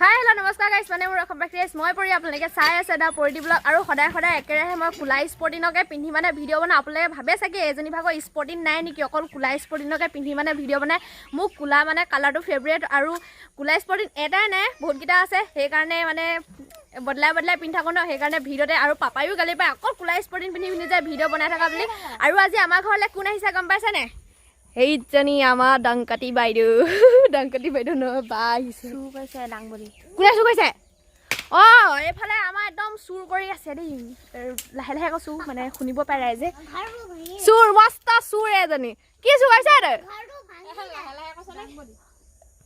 hi hello' নমস্কাৰ গাইছ মানে মোৰ অসম বাসী মই পৰি আপোনালোকে চাই আছে দা পৰিদি ব্লগ আৰু সদায় একেৰাহে মই কুলা স্পৰ্টিনকে পিন্ধি মানে ভিডিঅ' বনাই আপোনালোকে ভাবে চাগে এজনী ভাগৰ স্পৰ্টিন নাই নেকি অকল কুলা স্পৰ্টিনকে পিন্ধি মানে ভিডিঅ' বনাই মোক কুলা মানে কালাৰটো ফেভৰেট আৰু কুলা স্পৰ্টিন এটাই নাই বহুতকেইটা আছে সেইকাৰণে মানে বদলাই পিন্ধি থাকোঁ ন সেইকাৰণে ভিডিঅ'তে আৰু পাপায়ো গালি পায় অকল কুলা স্পৰ্টিন পিন্ধি যায় ভিডিঅ' বনাই থকা বুলি আৰু আজি আমাৰ ঘৰলৈ কোন আহিছে গম পাইছেনে সেইজনী আমাৰ ডাংকাটি বাইদেউ নহয় বা আহিছে চুৰ কৰিছে ডাংবলি কোনে চুৰ কৰিছে অঁ এইফালে আমাৰ একদম চুৰ কৰি আছে দেই লাহে লাহে কৈছো মানে শুনিব পাৰে ৰাইজে চুৰ মস্ত চুৰ এজনী কি চুৰ কৰিছে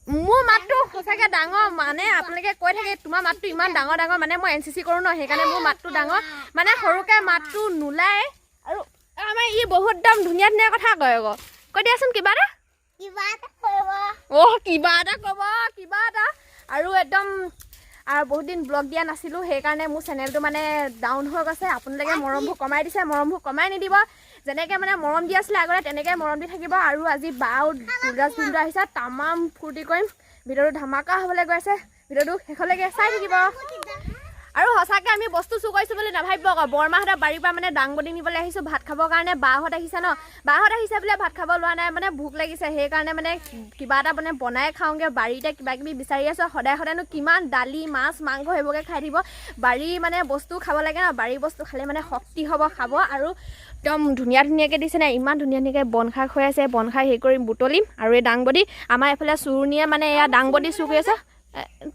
মোৰ মাতটো সঁচাকৈ ডাঙৰ মানে আপোনালোকে কৈ থাকে তোমাৰ মাতটো ইমান ডাঙৰ মানে মই NCC কৰোঁ ন সেইকাৰণে মোৰ মাতটো ডাঙৰ মানে সৰুকৈ মাতটো নোলায় আৰু আমাৰ ই বহুত একদম ধুনীয়া কথা কয় আকৌ কৈ দিয়াচোন কিবা এটা কিবা এটা ক'ব আৰু একদম আৰু বহুত দিন ব্লগ দিয়া নাছিলোঁ সেইকাৰণে মোৰ চেনেলটো মানে ডাউন হৈ গৈছে আপোনালোকে মৰমবোৰ কমাই দিছে মৰমবোৰ কমাই নিদিব যেনেকৈ মানে মৰম দি আছিলে আগতে তেনেকৈ মৰম দি থাকিব আৰু আজি বাও দুৰ্গাজ দিনটো আহিছে তামাম ফূৰ্তি কৰিম ভিডিঅ'টো ধামাকা হ'বলৈ গৈ আছে ভিডিঅ'টো শেষলৈকে চাই থাকিব আৰু সঁচাকৈ আমি বস্তু চুৰ কৰিছোঁ বুলি নাভাবিব আকৌ বৰমাহঁতৰ বাৰীৰ পৰা মানে দাংবডি নিবলৈ আহিছোঁ ভাত খাবৰ কাৰণে বাহঁত আহিছে ন বাহঁত আহিছে বোলে ভাত খাব লোৱা নাই মানে ভোক লাগিছে সেইকাৰণে মানে কিবা এটা মানে বনাই খাওঁগৈ বাৰীতে কিবা কিবি বিচাৰি আছোঁ সদায়নো কিমান দালি মাছ মাংস সেইবোৰকে খাই দিব বাৰী মানে বস্তু খাব লাগে ন বাৰীৰ বস্তু খালে মানে শক্তি হ'ব খাব আৰু একদম ধুনীয়াকৈ দিছে নাই ইমান ধুনীয়াকৈ বন শাক হৈ আছে বন শাক হেৰি কৰি বুটলিম আৰু এই দাংবডি আমাৰ এইফালে চুৰণীয়ে মানে এয়া দাংবডি চুৰ কৰি আছে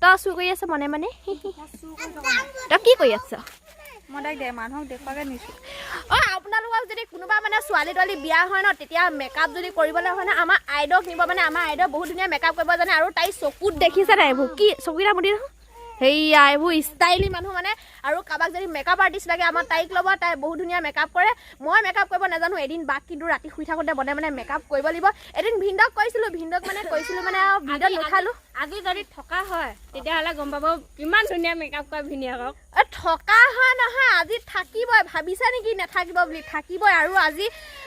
তই চুৰ কৰি আছে মনে তই কি কৰি আছ মই তাইক মানুহক দেখুৱাকৈ নিছোঁ অঁ আপোনালোকক যদি কোনোবা মানে ছোৱালী তোৱালী বিয়া হয় ন তেতিয়া মেকআপ যদি কৰিবলৈ হয় ন আমাৰ আইডক নিব মানে আমাৰ আইডক বহুত ধুনীয়া মেকআপ কৰিব জানে আৰু তাই চকুত দেখিছে নাই এইবোৰ কি চকুকেইটা মুদি দেখোন সেয়া এইবোৰ ষ্টাইলি মানুহ মানে আৰু কাৰোবাক যদি মেকআপ আৰ্টিষ্ট লাগে আমাৰ তাইক ল'ব তাই বহুত ধুনীয়া মেকআপ কৰে মই মেকআপ কৰিব নাজানো এদিন বাক কিন্তু ৰাতি শুই থাকোঁতে বনাই মানে মেকআপ কৰিব লাগিব এদিন ভিন্দক কৈছিলোঁ মানে ভিডিঅ'ত নুঠালোঁ আজি যদি থকা হয় তেতিয়াহ'লে গম পাব কিমান ধুনীয়া মেকআপ কৰে ভিনিয়াকক থকা হয় নহয় আজি থাকিবই ভাবিছা নেকি নাথাকিব বুলি থাকিবই আৰু আজি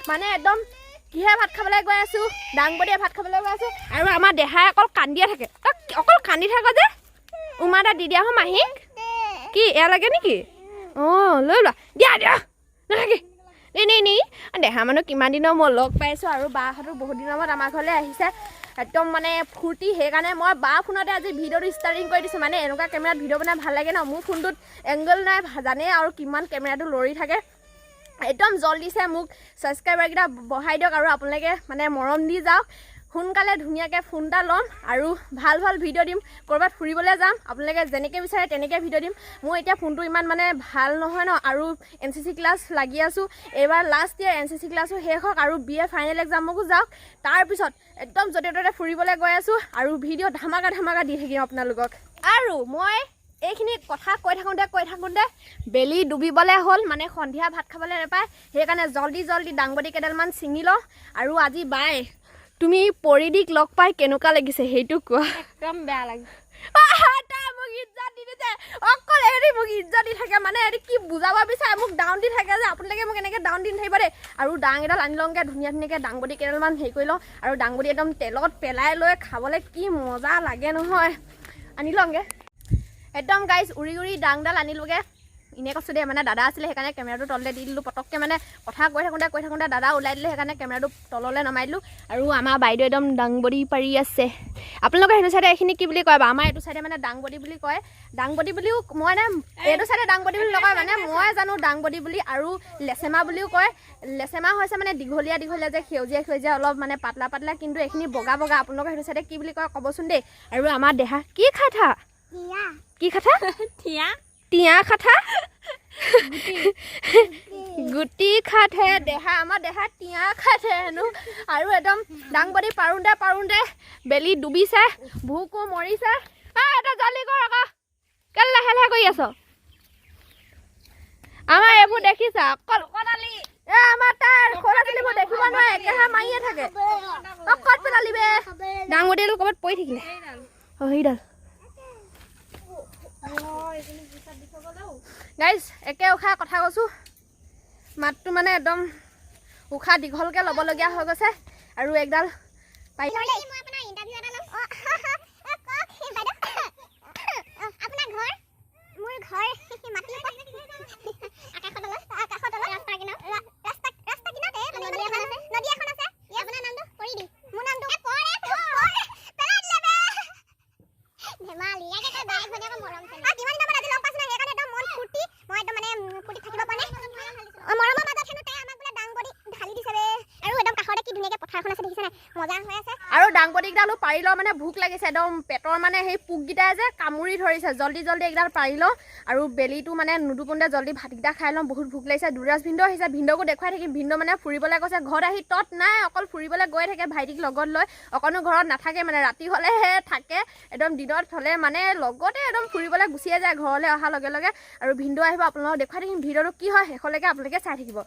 মানে একদম কিহে ভাত খাবলৈ গৈ আছোঁ দাংবডিয়ে ভাত খাবলৈ গৈ আছোঁ আৰু আমাৰ দেহাই অকল কান্দিয়ে থাকে অকল কান্দি থাক যে উমা এটা দি দিয়া হো মাহীক কি এয়া লাগে নেকি অঁ লৈ লোৱা দিয়া নালাগে নি দেহা মানুহ কিমান দিনৰ মই লগ পাইছোঁ আৰু বাহঁতো বহুত দিনৰ মূৰত আমাৰ ঘৰলৈ আহিছে একদম মানে ফূৰ্তি সেইকাৰণে মই বা ফোনতে আজি ভিডিঅ'টো ষ্টাৰ্টিং কৰি দিছোঁ মানে এনেকুৱা কেমেৰাত ভিডিঅ' বনাই ভাল লাগে ন মোৰ ফোনটোত এংগল নাই জানেই আৰু কিমান কেমেৰাটো লৰি থাকে একদম জল্দিছে মোক ছাবস্ক্ৰাইবাৰকেইটা বঢ়াই দিয়ক আৰু আপোনালোকে মানে মৰম দি যাওক সোনকালে ধুনীয়াকৈ ফোন এটা ল'ম আৰু ভাল ভিডিঅ' দিম ক'ৰবাত ফুৰিবলৈ যাম আপোনালোকে যেনেকৈ বিচাৰে তেনেকৈ ভিডিঅ' দিম মোৰ এতিয়া ফোনটো ইমান মানে ভাল নহয় ন আৰু NCC ক্লাছ লাগি আছোঁ এইবাৰ লাষ্ট ইয়েৰ NCC ক্লাছো শেষ হওক আৰু BA ফাইনেল এক্সামকো যাওক তাৰপিছত একদম য'তে ত'তে ফুৰিবলৈ গৈ আছোঁ আৰু ভিডিঅ' ধামাকা দি থাকিম আপোনালোকক আৰু মই এইখিনি কথা কৈ থাকোঁতে বেলি ডুবিবলৈ হ'ল মানে সন্ধিয়া ভাত খাবলৈ নাপায় সেইকাৰণে জল্দি দাংবডি কেইডালমান ছিঙি লওঁ আৰু আজি বাই তুমি পৰিদিক লগ পাই কেনেকুৱা লাগিছে সেইটো কোৱা একদম বেয়া লাগে মোক ইজ্জত দি দিছে অকল হেৰি মোক ইজ্জত দি থাকে মানে হেৰি কি বুজাব বিচাৰে মোক ডাউন দি থাকে যে আপোনালোকে মোক এনেকৈ ডাউন দি নাথাকিব দেই আৰু দাং এডাল আনি লওঁগৈ ধুনীয়াকৈ দাংবডি কেইডালমান হেৰি কৰি লওঁ আৰু দাংবডি একদম তেলত পেলাই লৈ খাবলৈ কি মজা লাগে নহয় আনি লওঁগৈ একদম গাইজ উৰি দাংডাল আনিলোগৈ এনেই কৈছোঁ দেই মানে দাদা আছিলে সেইকাৰণে কেমেৰাটো তললৈ দি দিলোঁ পটককৈ মানে কথা কৈ থাকোঁতে দাদা ওলাই দিলে সেইকাৰণে কেমেৰাটো তললৈ নমাই দিলোঁ আৰু আমাৰ বাইদেউ একদম দাংবডি পাৰি আছে আপোনালোকৰ সেইটো চাইডে এইখিনি কি বুলি কয় বা আমাৰ এইটো চাইডে মানে দাংবডি বুলি কয় দাংবডি বুলিও মই মানে এইটো চাইডে দাংবডি বুলি নকয় মানে মই জানো দাংবডি বুলি আৰু লেচেমা বুলিও কয় লেচেমা হৈছে মানে দীঘলীয়া যে সেউজীয়া অলপ মানে পাতলা কিন্তু এইখিনি বগা আপোনালোকৰ সেইটো চাইডে কি বুলি কয় ক'বচোন দেই আৰু আমাৰ দেহা কি খাঠা টিয়া খাঠা গুটি খাঠে আমাৰ দেহা টিয়া খাঠে হেনো আৰু একদম দাংবডি পাৰোঁতে বেলি ডুবিছে ভোকো মৰিছে এটা জল্দি কৰ আকৌ কেলে লাহে কৰি আছ আমাৰ এইবোৰ দেখিছা অকল আমাৰ তাৰ সৰু ছোৱালীবোৰ দেখিব নোৱাৰে একেহে মাৰিয়ে থাকে ক'ত পেলালি বে দাংবডি ক'ৰবাত পৰি থাকিলে সেইডাল গাইজ একে উশাহ কথা কৈছোঁ মাতটো মানে একদম উশাহ দীঘলকৈ ল'বলগীয়া হৈ গৈছে আৰু একডাল পাই ধেমালি ইয়াকে কয় বাই ভনীয়েকৰ মৰম চেনেহ কিমান দিনৰ মূৰত আজি লগ পাইছো সেইকাৰণে একদম মন ফূৰ্তি মই একদম মানে ফূৰ্তি থাকিব পৰা নাই মৰমৰ মাজত হেনো তাই আমাক বোলে ডাংবডি ঢালি দিছে বে আৰু একদম কাষতে কি ধুনীয়াকৈ পথাৰখন আছে দেখিছে নাই মজা হৈ আছে আৰু ডাংবডিকেইডালো পাৰি লওঁ মানে ভোক লাগিছে একদম পেটৰ মানে সেই পোককেইটাই যে কামুৰি ধৰিছে জল্দি এইকেইডাল পাৰি লওঁ আৰু বেলিটো মানে নুডুবুন্দে জল্দি ভাতকেইটা খাই লওঁ বহুত ভোক লাগিছে দুৰাজ ভিনদেউ আহিছে ভিনদেউকো দেখুৱাই থাকিম ভিনদেউ মানে ফুৰিবলৈ গৈছে ঘৰত আহি তত নাই অকল ফুৰিবলৈ গৈ থাকে ভাইটিক লগত লৈ অকণো ঘৰত নাথাকে মানে ৰাতি হ'লেহে থাকে একদম দিনত হ'লে মানে লগতে একদম ফুৰিবলৈ গুচিয়ে যায় ঘৰলৈ অহাৰ লগে লগে আৰু ভিনদেউ আহিব আপোনালোকক দেখুৱাই থাকিম ভিডিঅ'টো কি হয় শেষলৈকে আপোনালোকে চাই থাকিব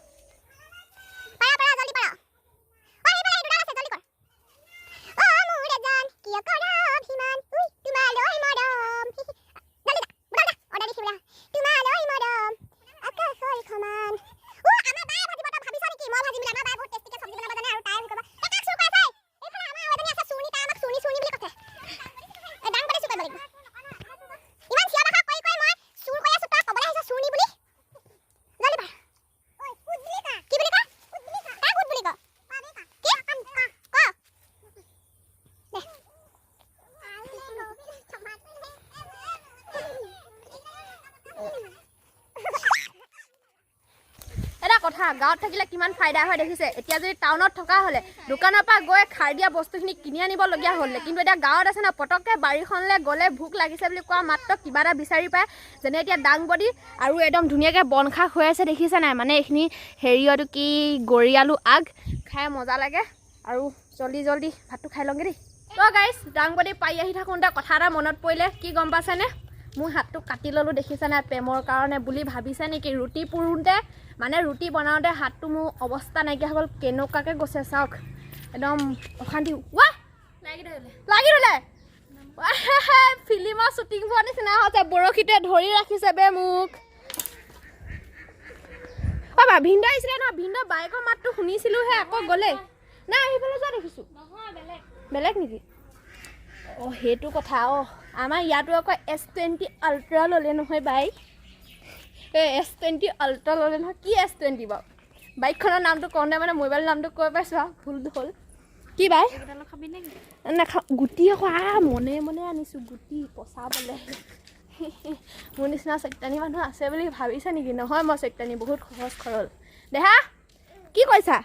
কথা গাঁৱত থাকিলে কিমান ফাইদা হয় দেখিছে এতিয়া যদি টাউনত থকা হ'লে দোকানৰ পৰা গৈ খাৰ দিয়া বস্তুখিনি কিনি আনিবলগীয়া হ'লে কিন্তু এতিয়া গাঁৱত আছে না পটককৈ বাৰীখনলৈ গ'লে ভোক লাগিছে বুলি কোৱা মাত্ৰ কিবা এটা বিচাৰি পায় যেনে এতিয়া ডাংবডি আৰু একদম ধুনীয়াকৈ বনশাক হৈ আছে দেখিছে নাই মানে এইখিনি হেৰিয়টো কি গৰিয়ালু আগ খাই মজা লাগে আৰু জল্দি ভাতটো খাই লওঁগৈ দেই তো গাইছ ডাংবডি পাই আহি থাকোঁতে কথা এটা মনত পৰিলে কি গম পাইছেনে মোৰ হাতটো কাটি ল'লোঁ দেখিছে নাই প্ৰেমৰ কাৰণে বুলি ভাবিছে নেকি ৰুটি পুৰোঁতে মানে ৰুটি বনাওঁতে হাতটো মোৰ অৱস্থা নাইকিয়া হৈ গ'ল কেনেকুৱাকৈ গৈছে চাওক একদম অশান্তি ৱা লাগি ধৰিলে ফিল্মৰ শ্বুটিং হোৱা নিচিনা হৈছে বৰশীতে ধৰি ৰাখিছে বে মোক অ' ভিনদেউ আহিছিলে নহয় ভিনদেউ বাইকৰ মাতটো শুনিছিলোঁহে আকৌ গ'লে নাই আহিবলৈ যোৱা দেখিছোঁ বেলেগ নেকি অঁ সেইটো কথা অঁ আমাৰ ইয়াতো আকৌ S20 আল্ট্ৰা ল'লে নহয় বাইক S20 আল্ট্ৰা ল'লে নহয় কি S20 বাৰু বাইকখনৰ নামটো কওঁতে মানে মোবাইলৰ নামটো কৈ পাইছোঁ আৰু ভুল হ'ল কি বাই নাখাওঁ গুটি আকৌ মনে আনিছোঁ গুটি পচাবলৈ মোৰ নিচিনা চৈতানী মানুহ আছে বুলি ভাবিছে নেকি নহয় মই চৈতানী বহুত সহজ সৰল দেহা কি কৈছা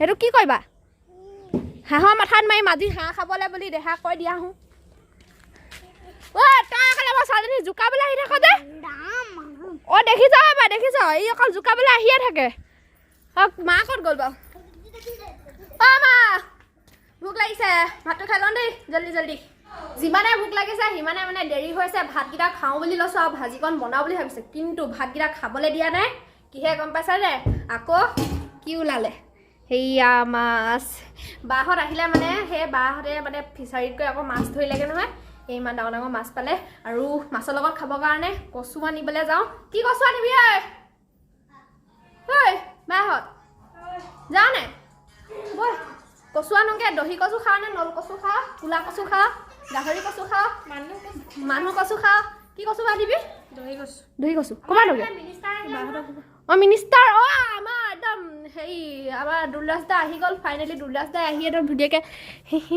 সেইটো কি কৰিবা হাঁহৰ মাথাত মাৰি আজি হাঁহ খাবলৈ বুলি দেহা কৈ দিয়া আহোঁ তই আকৌ ছোৱালীজনী জোকাবলৈ আহি থাক যে অঁ দেখিছ এবাৰ দেখিছ এই অকল জোকাবলৈ আহিয়ে থাকে মা ক'ত গ'ল বাৰু অঁ মা ভোক লাগিছে ভাতটো খাই লওঁ দেই জল্দি যিমানে ভোক লাগিছে সিমানে মানে দেৰি হৈছে ভাতকেইটা খাওঁ বুলি লৈছোঁ আৰু ভাজিকণ বনাওঁ বুলি ভাবিছোঁ কিন্তু ভাতকেইটা খাবলৈ দিয়া নাই কিহে গম পাইছা যে আকৌ কি ওলালে সেয়া মাছ বাহঁত আহিলে মানে সেই বাহঁতে মানে ফিচাৰীত গৈ আকৌ মাছ ধৰিলেগৈ নহয় এই ইমান ডাঙৰ মাছ পালে আৰু মাছৰ লগত খাবৰ কাৰণে কচু আনিবলৈ যাওঁ কি কচু আনিবি ঐ বাহঁত যাওঁ নে ব'ল কচু আনোগে দহি কচু খাওঁ নে নল কচু খাওঁ ক'লা কচু খাওঁ গাহৰি কচু খাওঁ মানুহ কচু খাওঁ কি কচু আনিবি দহি কচু ক'বা লগে অঁ মিনিষ্টাৰ অঁ আমাৰ একদম হেৰি আমাৰ দুৰ্লাস দা আহি গ'ল ফাইনেলি দুৰ্লাস দাই আহি একদম ধুনীয়াকৈ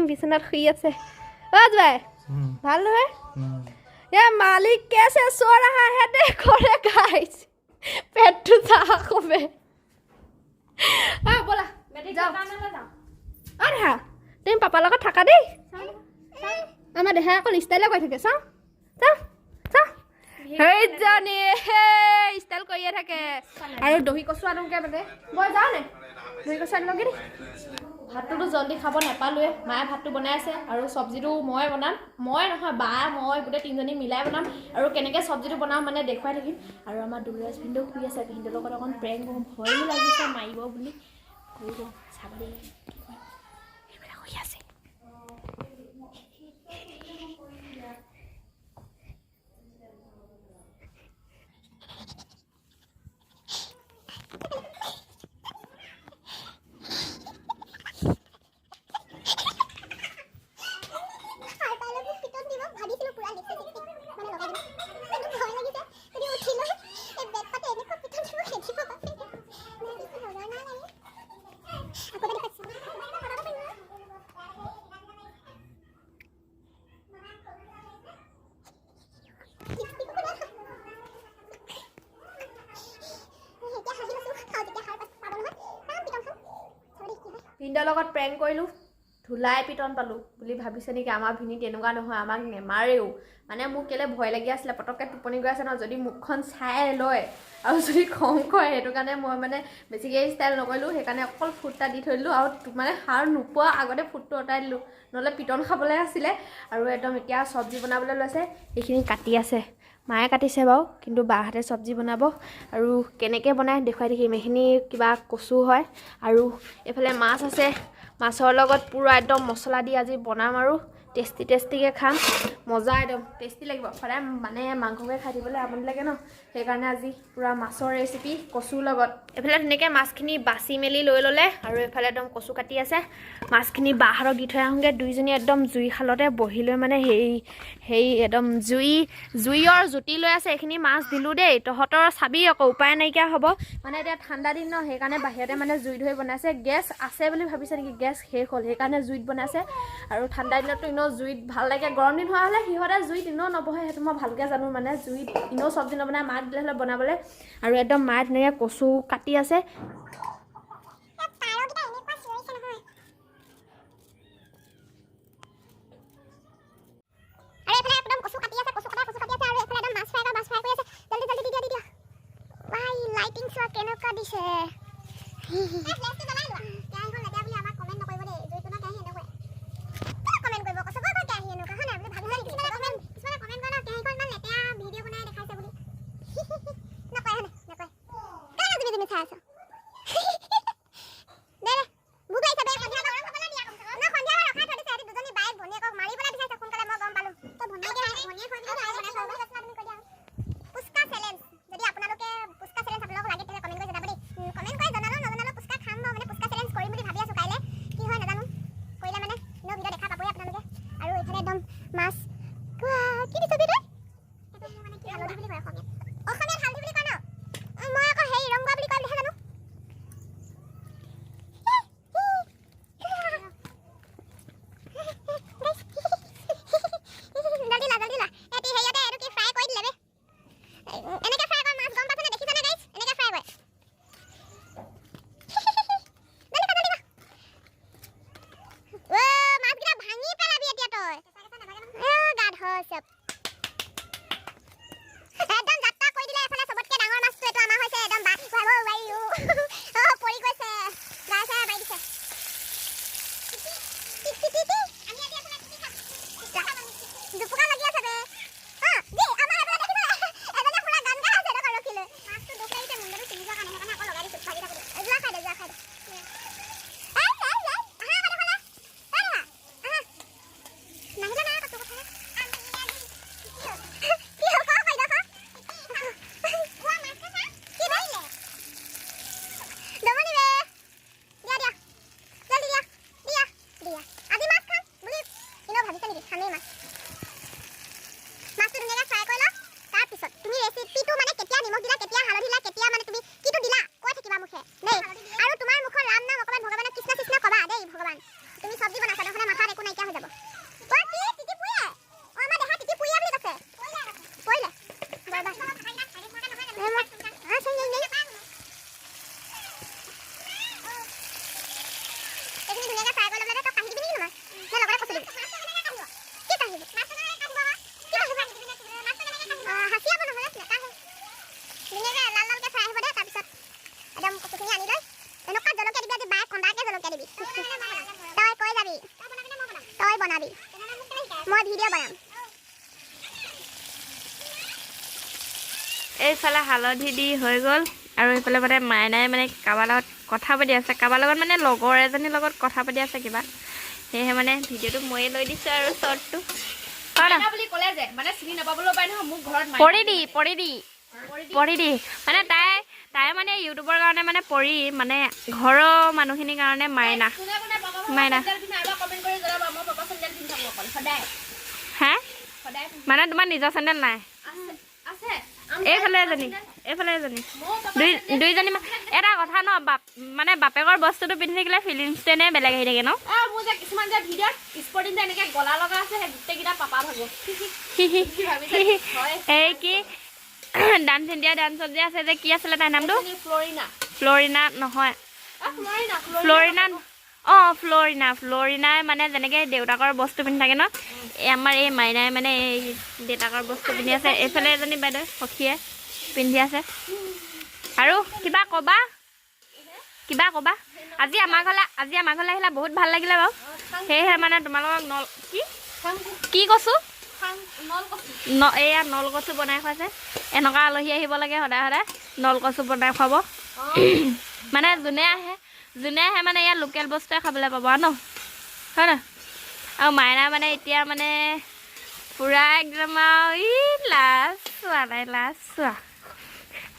বিচনাত শুই আছে অঁ জোৱাই ভাল নহয় এ মালিক কেছে সো रहा है देखो रे गाइस पेट था कबे बोला যাও আরে হ্যাঁ তুমি পাপাৰ লগত থাকা দেই আমাৰ দেহা অকল ষ্টাইলে কৈ থাকে চাওঁ হেই জানে ষ্টাইল কৰিয়ে থাকে আৰু দহি কচু আনোগে মানে মই যাওঁ নে দহি কচু আনিলোগে দেই ভাতটোতো জল্দি খাব নাপালোৱে মায়ে ভাতটো বনাই আছে আৰু চব্জিটো মই বনাম মই নহয় বা মই গোটেই তিনিজনী মিলাই বনাম আৰু কেনেকৈ চব্জিটো বনাম মানে দেখুৱাই থাকিম আৰু আমাৰ দুৰ্ৰাজ ভিনদেউ শুই আছে ভিনদেউৰ লগত অকণ প্ৰেংক কৰোঁ ভয়ো লাগিছে মাৰিব বুলি কৰি দিওঁ চাবি এইবিলাক শুই আছে লগত প্ৰেংক কৰিলোঁ ধুলাই পিটন পালোঁ বুলি ভাবিছে নেকি আমাৰ ভিনি তেনেকুৱা নহয় আমাক নেমাৰেও মানে মোক কেলে ভয় লাগি আছিলে পটককৈ টোপনি গৈ আছে ন যদি মুখখন চাই লয় আৰু যদি খং কৰে সেইটো কাৰণে মই মানে বেছিকৈ ষ্টাইল নকৰিলোঁ সেইকাৰণে অকল ফুটটা দি থৈ দিলোঁ আৰু মানে সাৰ নোপোৱা আগতে ফুটটো অঁতাই দিলোঁ নহ'লে পিটন খাবলৈ আছিলে আৰু একদম এতিয়া চব্জি বনাবলৈ লৈছে সেইখিনি কাটি আছে মায়ে কাটিছে বাৰু কিন্তু বাহঁতে চব্জি বনাব আৰু কেনেকৈ বনায় দেখুৱাই দেখিম এইখিনি কিবা কচু হয় আৰু এইফালে মাছ আছে মাছৰ লগত পুৰা একদম মছলা দি আজি বনাম আৰু টেষ্টিকৈ খাম মজা একদম টেষ্টি লাগিব সদায় মানে মাংসকে খাই দিবলৈ আমনি লাগে ন সেইকাৰণে আজি পুৰা মাছৰ ৰেচিপি কচুৰ লগত এইফালে ধুনীয়াকৈ মাছখিনি বাচি মেলি লৈ ল'লে আৰু এইফালে একদম কচু কাটি আছে মাছখিনি বাহঁতক দি থৈ আহোঁগৈ দুইজনী একদম জুই শালতে বহি লৈ মানে সেই একদম জুইৰ জুতি লৈ আছে এইখিনি মাছ দিলোঁ দেই তহঁতৰ চাবি আকৌ উপায় নাইকিয়া হ'ব মানে এতিয়া ঠাণ্ডা দিন ন সেইকাৰণে বাহিৰতে মানে জুই ধৰি বনাইছে গেছ আছে বুলি ভাবিছে নেকি গেছ শেষ হ'ল সেইকাৰণে জুইত বনাইছে আৰু ঠাণ্ডা দিনততো এনেও জুইত ভাল লাগে গৰম দিন হোৱা হ'লে সিহঁতে জুইত এনেও নবহে সেইটো মই ভালকৈ জানো মানে জুইত এনেও চব্জি নবনাই মাক দিলে হ'লে বনাবলৈ আৰু একদম মায়ে ধুনীয়াকৈ কচু কাটি আছে এইফালে হালধি দি হৈ গ'ল আৰু এইফালে মানে মাইনাই মানে কাৰোবাৰ লগত কথা পাতি আছে কাৰোবাৰ লগত মানে লগৰ এজনীৰ লগত কথা পাতি আছে কিবা সেয়েহে মানে ভিডিঅ'টো ময়ে লৈ দিছোঁ আৰু শ্বৰ্টটো বুলি ক'লে যে মানে চিনি নাপাবলৈ পাই নহয় মোক ঘৰত পঢ়ি দি মানে তাই মানে ইউটিউবৰ কাৰণে মানে পঢ়ি মানে ঘৰৰ মানুহখিনিৰ কাৰণে মাইনা হে মানে তোমাৰ নিজৰ চেনেল নাই এইফালে এজনী দুইজনী এটা কথা ন মানে বাপেকৰ বস্তুটো পিন্ধি থাকিলে ফিলিংছটো এনে বেলেগ আহি থাকে ন মোৰ যে কিছুমান যে ভিডিঅ'ত স্পৰ্টিং যে এনেকৈ গলা লগা আছে সেই গোটেইকেইটা পাপা ভাগো এই কি ডান্স ইণ্ডিয়া ডান্সত যে আছে যে কি আছিলে তাইৰ নামটো ফ্লৰিনা নহয় অঁ ফ্লৰিনাই মানে যেনেকৈ দেউতাকৰ বস্তু পিন্ধি থাকে ন আমাৰ এই মাইনাই মানে এই দেউতাকৰ বস্তু পিন্ধি আছে এইফালে এজনী বাইদেউ সখীয়ে পিন্ধি আছে আৰু কিবা ক'বা আজি আমাৰ ঘৰলৈ আহিলে বহুত ভাল লাগিলে বাৰু সেয়েহে মানে তোমালোকক কি কচু এয়া নল কচু বনাই খুৱাইছে এনেকুৱা আলহী আহিব লাগে সদায় নল কচু বনাই খুৱাব মানে যোনে আহে মানে ইয়াৰ লোকেল বস্তুৱে খাবলৈ পাব ন হয় ন আৰু মাইনা মানে এতিয়া মানে পূৰা একদম আৰু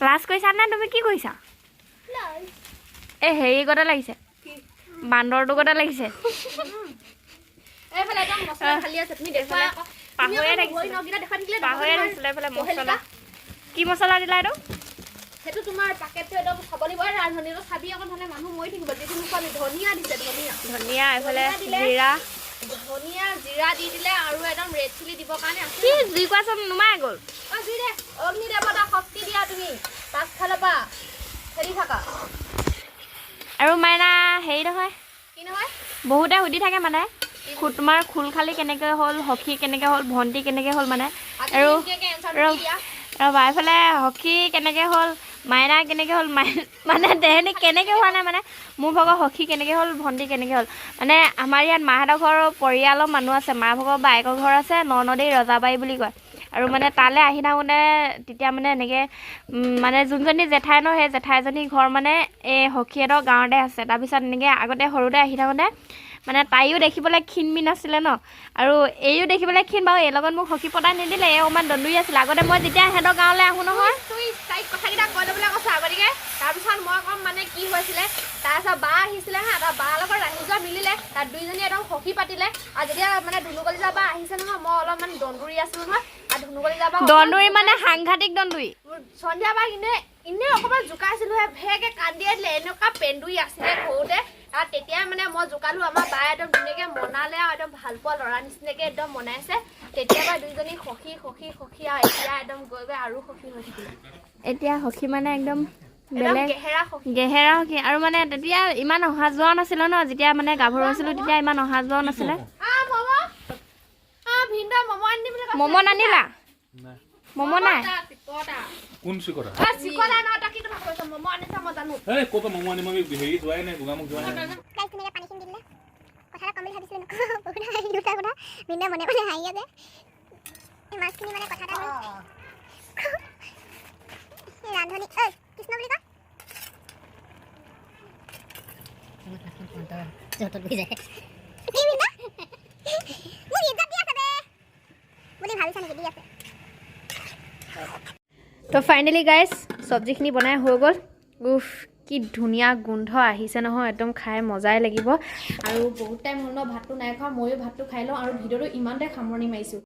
লাজ কৰিছা নে তুমি কি কৰিছা এই হেৰি গতে লাগিছে বান্দৰটো গতে লাগিছে পাহৰিয়ে থাকিছিলে মছলা কি মছলা দিলা এইটো সেইটো তোমাৰ পাকেটটো একদম খাব লাগিব ৰান্ধনীটো চাবি অকণ হ'লে মানুহ মৰি থাকিব যিটো মুখত ধনিয়া দিছে ধনিয়া এইফালে জিৰা দি দিলে আৰু একদম ৰেড চিলি দিবৰ কাৰণে কি জুই কোৱাচোন নুমাই গ'ল জুই দে অগ্নি দেৱতা শক্তি দিয়া তুমি পাছফালৰ পৰা হেৰি থাকা আৰু মাইনা হেৰি নহয় কি নহয় বহুতে সুধি থাকে মানে তোমাৰ খোল খালি কেনেকৈ হ'ল সখী কেনেকৈ হ'ল ভণ্টি কেনেকৈ হ'ল মানে আৰু ৰ'বা এইফালে সখী কেনেকৈ হ'ল মাইনা কেনেকৈ হ'ল মানে তেহেঁতি কেনেকৈ হোৱা নাই মানে মোৰ ভাগৰ সখী কেনেকৈ হ'ল ভণ্টি কেনেকৈ হ'ল মানে আমাৰ ইয়াত মাহঁতৰ ঘৰৰ পৰিয়ালৰ মানুহ আছে মা ভাগৰ বায়েকৰ ঘৰ আছে ননদী ৰজাবাৰী বুলি কয় আৰু মানে তালৈ আহি থাকোঁতে তেতিয়া মানে এনেকৈ মানে যোনজনী জেঠাই ন সেই জেঠাইজনী ঘৰ মানে এই সখীহঁতৰ গাঁৱতে আছে তাৰপিছত এনেকৈ আগতে সৰুতে আহি থাকোঁতে মানে তাইও দেখিবলৈ ক্ষীণমিন আছিলে ন আৰু এইও দেখিবলৈ ক্ষীণ বাৰু এই লগত মোক সখী পতাই নিদিলে এই অকণমান দন্দুৰি আছিলে আগতে মই যেতিয়া সিহঁতৰ গাঁৱলৈ আহোঁ নহয় তুই তাইক কথাকেইটা কৈ ল'বলৈ কৈছোঁ আগতিকে তাৰপিছত মই ক'ম মানে কি হৈছিলে তাৰপিছত বা আহিছিলে হা তাৰ বাৰ লগত ৰাহি যোৱা মিলিলে তাত দুইজনী একদম সখী পাতিলে আৰু যেতিয়া মানে ধুনুকলি যা বা আহিছে নহয় মই অলপমান দন্দুৰি আছোঁ নহয় আৰু ধুনুকলি যা বা দন্দুৰি মানে সাংঘাতিক দন্দুৰি সন্ধিয়া বা এনেই অকণমান জোকাইছিলোঁ ভেকে কান্দিয়াই দিলে এনেকুৱা পেন্দুৰি আছিলে সৰুতে আৰু তেতিয়া মানে মই জোকালোঁ আমাৰ বায়ে একদম ধুনীয়াকৈ মনালে আৰু একদম ভাল পোৱা ল'ৰা নিচিনাকৈ একদম মনাইছে তেতিয়াবা দুইজনী সখী আৰু এতিয়া একদম গৈ আৰু সখী হৈ থাকিলে এতিয়া সখী মানে একদম বেলেগ গেহেৰা সখী আৰু মানে তেতিয়া ইমান অহা যোৱাও নাছিলে ন যেতিয়া মানে গাভৰু আছিলোঁ তেতিয়া ইমান অহা যোৱাও নাছিলে মম' নানিলা মম' নাই কোন চিকৰা চিকৰা ন তাক কি কথা কৈছ মম' আনিছা মই জানো এই ক'ত মম' আনিম আমি হেৰি যোৱাই নাই গোগামুখ যোৱাই নাই গাইছ তুমি পানী খিনি দিলে কথা কম বুলি ভাবিছিলো বহুত হাঁহি দুটা কথা মিনা মনে মনে হাঁহি আছে এই মাছখিনি মানে কথা এটা এই ৰান্ধনী কৃষ্ণ বুলি কয় কি মিনা মোক ইজ্জত দি আছে বে বুলি ভাবিছা নেকি দি আছে তো ফাইনেলি গাইজ চব্জিখিনি বনাই হৈ গ'ল উফ কি ধুনীয়া গোন্ধ আহিছে নহয় একদম খাই মজাই লাগিব আৰু বহুত টাইম হ'ল ন ভাতটো নাই খোৱা ময়ো ভাতটো খাই লওঁ আৰু ভিডিঅ'টো ইমানতে সামৰণি মাৰিছোঁ